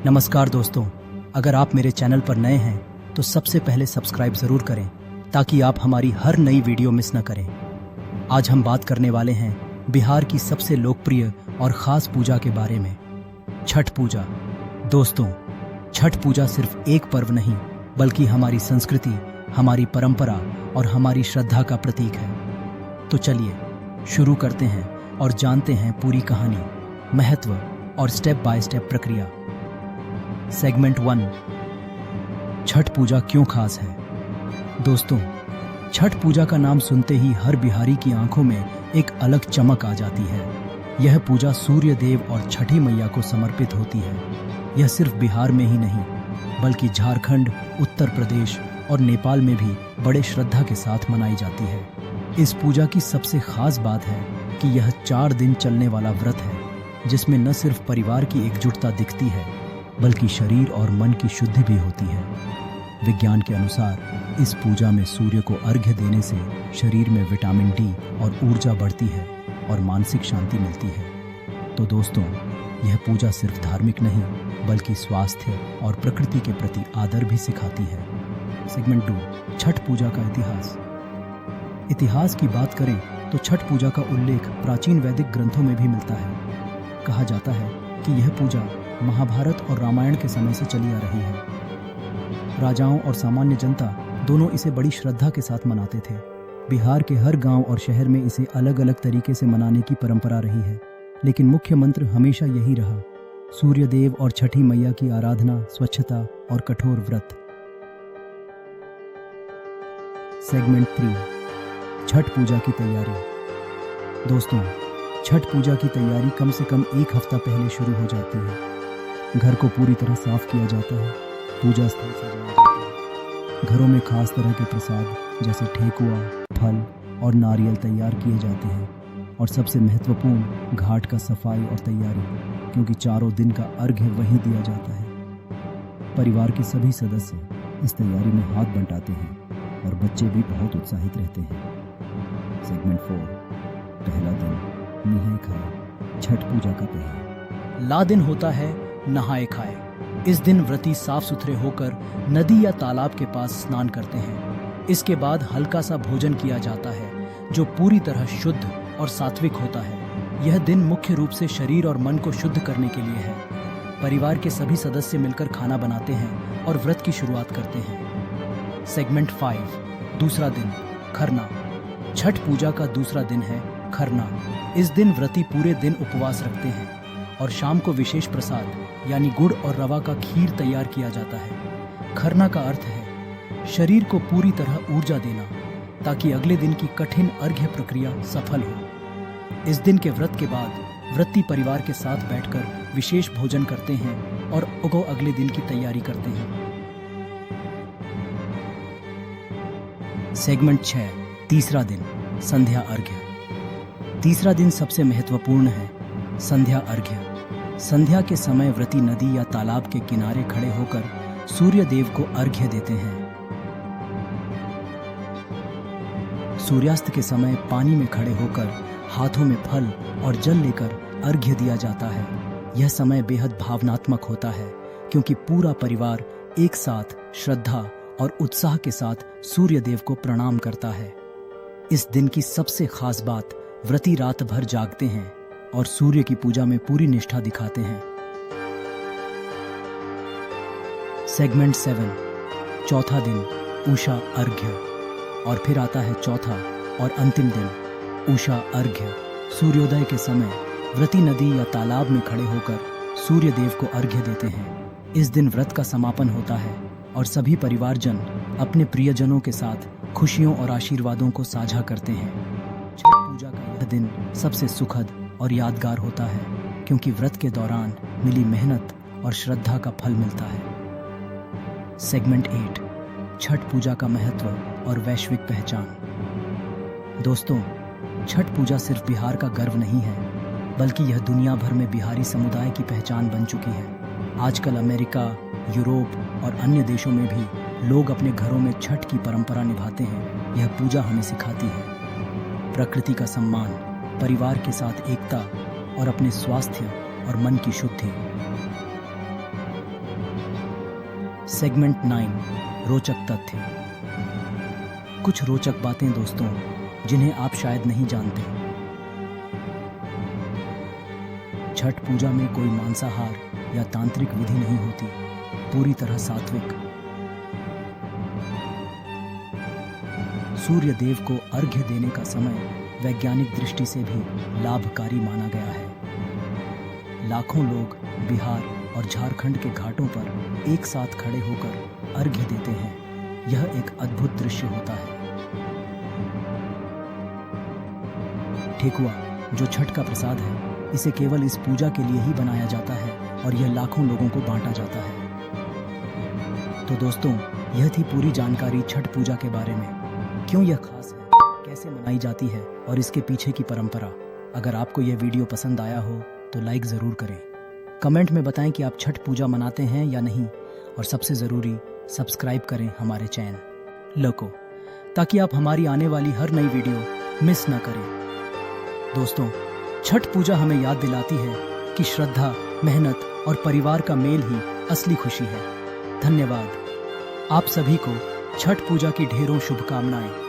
नमस्कार दोस्तों, अगर आप मेरे चैनल पर नए हैं तो सबसे पहले सब्सक्राइब जरूर करें ताकि आप हमारी हर नई वीडियो मिस न करें। आज हम बात करने वाले हैं बिहार की सबसे लोकप्रिय और खास पूजा के बारे में, छठ पूजा। दोस्तों, छठ पूजा सिर्फ एक पर्व नहीं बल्कि हमारी संस्कृति, हमारी परंपरा और हमारी श्रद्धा का प्रतीक है। तो चलिए शुरू करते हैं और जानते हैं पूरी कहानी, महत्व और स्टेप बाय स्टेप प्रक्रिया। सेगमेंट 1, छठ पूजा क्यों खास है। दोस्तों, छठ पूजा का नाम सुनते ही हर बिहारी की आंखों में एक अलग चमक आ जाती है। यह पूजा सूर्य देव और छठी मैया को समर्पित होती है। यह सिर्फ बिहार में ही नहीं बल्कि झारखंड, उत्तर प्रदेश और नेपाल में भी बड़े श्रद्धा के साथ मनाई जाती है। इस पूजा की सबसे खास बात है कि यह 4 दिन चलने वाला व्रत है, जिसमें न सिर्फ परिवार की एकजुटता दिखती है बल्कि शरीर और मन की शुद्धि भी होती है। विज्ञान के अनुसार इस पूजा में सूर्य को अर्घ्य देने से शरीर में विटामिन डी और ऊर्जा बढ़ती है और मानसिक शांति मिलती है। तो दोस्तों, यह पूजा सिर्फ धार्मिक नहीं बल्कि स्वास्थ्य और प्रकृति के प्रति आदर भी सिखाती है। सेगमेंट 2, छठ पूजा का इतिहास। इतिहास की बात करें तो छठ पूजा का उल्लेख प्राचीन वैदिक ग्रंथों में भी मिलता है। कहा जाता है कि यह पूजा महाभारत और रामायण के समय से चली आ रही है। राजाओं और सामान्य जनता दोनों इसे बड़ी श्रद्धा के साथ मनाते थे। बिहार के हर गांव और शहर में इसे अलग अलग तरीके से मनाने की परंपरा रही है, लेकिन मुख्य मंत्र हमेशा यही रहा: सूर्य देव और छठी मैया की आराधना, स्वच्छता और कठोर व्रत। सेगमेंट 3, छठ पूजा की तैयारी। दोस्तों, छठ पूजा की तैयारी कम से कम 1 हफ्ता पहले शुरू हो जाती है। घर को पूरी तरह साफ किया जाता है, पूजा स्थल सजाया जाता है, घरों में खास तरह के प्रसाद जैसे ठेकुआ, फल और नारियल तैयार किए जाते हैं। और सबसे महत्वपूर्ण, घाट का सफाई और तैयारी, क्योंकि 4 दिन का अर्घ्य वहीं दिया जाता है। परिवार के सभी सदस्य इस तैयारी में हाथ बंटाते हैं और बच्चे भी बहुत उत्साहित रहते हैं। सेगमेंट 4, पहला दिन, नहाए खाए। छठ पूजा का पहला दिन होता है नहाए खाए। इस दिन व्रती साफ सुथरे होकर नदी या तालाब के पास स्नान करते हैं। इसके बाद हल्का सा भोजन किया जाता है जो पूरी तरह शुद्ध और सात्विक होता है। यह दिन मुख्य रूप से शरीर और मन को शुद्ध करने के लिए है। परिवार के सभी सदस्य मिलकर खाना बनाते हैं और व्रत की शुरुआत करते हैं। सेगमेंट 5, दूसरा दिन, खरना। छठ पूजा का दूसरा दिन है खरना। इस दिन व्रती पूरे दिन उपवास रखते हैं और शाम को विशेष प्रसाद यानी गुड़ और रवा का खीर तैयार किया जाता है। खरना का अर्थ है शरीर को पूरी तरह ऊर्जा देना ताकि अगले दिन की कठिन अर्घ्य प्रक्रिया सफल हो। इस दिन के व्रत के बाद व्रती परिवार के साथ बैठकर विशेष भोजन करते हैं और अगले दिन की तैयारी करते हैं। सेगमेंट 6, तीसरा दिन, संध्या अर्घ्य। तीसरा दिन सबसे महत्वपूर्ण है, संध्या अर्घ्य। संध्या के समय व्रती नदी या तालाब के किनारे खड़े होकर सूर्य देव को अर्घ्य देते हैं। सूर्यास्त के समय पानी में खड़े होकर हाथों में फल और जल लेकर अर्घ्य दिया जाता है। यह समय बेहद भावनात्मक होता है क्योंकि पूरा परिवार एक साथ श्रद्धा और उत्साह के साथ सूर्य देव को प्रणाम करता है। इस दिन की सबसे खास बात, व्रती रात भर जागते हैं और सूर्य की पूजा में पूरी निष्ठा दिखाते हैं। सेगमेंट 7, चौथा दिन, उषा अर्घ्य। और फिर आता है चौथा और अंतिम दिन, उषा अर्घ्य। सूर्योदय के समय व्रती नदी या तालाब में खड़े होकर सूर्य देव को अर्घ्य देते हैं। इस दिन व्रत का समापन होता है और सभी परिवारजन अपने प्रियजनों के साथ खुशियों और आशीर्वादों को साझा करते हैं। छठ पूजा का यह दिन सबसे सुखद और यादगार होता है क्योंकि व्रत के दौरान मिली मेहनत और श्रद्धा का फल मिलता है। सेगमेंट 8, छठ पूजा का महत्व और वैश्विक पहचान। दोस्तों, छठ पूजा सिर्फ बिहार का गर्व नहीं है बल्कि यह दुनिया भर में बिहारी समुदाय की पहचान बन चुकी है। आजकल अमेरिका, यूरोप और अन्य देशों में भी लोग अपने घरों में छठ की परंपरा निभाते हैं। यह पूजा हमें सिखाती है प्रकृति का सम्मान, परिवार के साथ एकता और अपने स्वास्थ्य और मन की शुद्धि। सेगमेंट 9 रोचक तथ्य। कुछ रोचक बातें दोस्तों जिन्हें आप शायद नहीं जानते। छठ पूजा में कोई मांसाहार या तांत्रिक विधि नहीं होती, पूरी तरह सात्विक। सूर्य देव को अर्घ्य देने का समय वैज्ञानिक दृष्टि से भी लाभकारी माना गया है। लाखों लोग बिहार और झारखंड के घाटों पर एक साथ खड़े होकर अर्घ्य देते हैं। यह एक अद्भुत दृश्य होता है। ठेकुआ, जो छठ का प्रसाद है, इसे केवल इस पूजा के लिए ही बनाया जाता है और यह लाखों लोगों को बांटा जाता है। तो दोस्तों, यह थी पूरी जानकारी छठ पूजा के बारे में। क्यों यह खास है, कैसे मनाई जाती है और इसके पीछे की परंपरा। अगर आपको यह वीडियो पसंद आया हो तो लाइक ज़रूर करें। कमेंट में बताएं कि आप छठ पूजा मनाते हैं या नहीं, और सबसे ज़रूरी सब्सक्राइब करें हमारे चैनल लोको, ताकि आप हमारी आने वाली हर नई वीडियो मिस ना करें। दोस्तों, छठ पूजा हमें याद दिलाती है कि श्रद्धा, मेहनत और परिवार का मेल ही असली खुशी है। धन्यवाद। आप सभी को छठ पूजा की ढेरों शुभकामनाएं।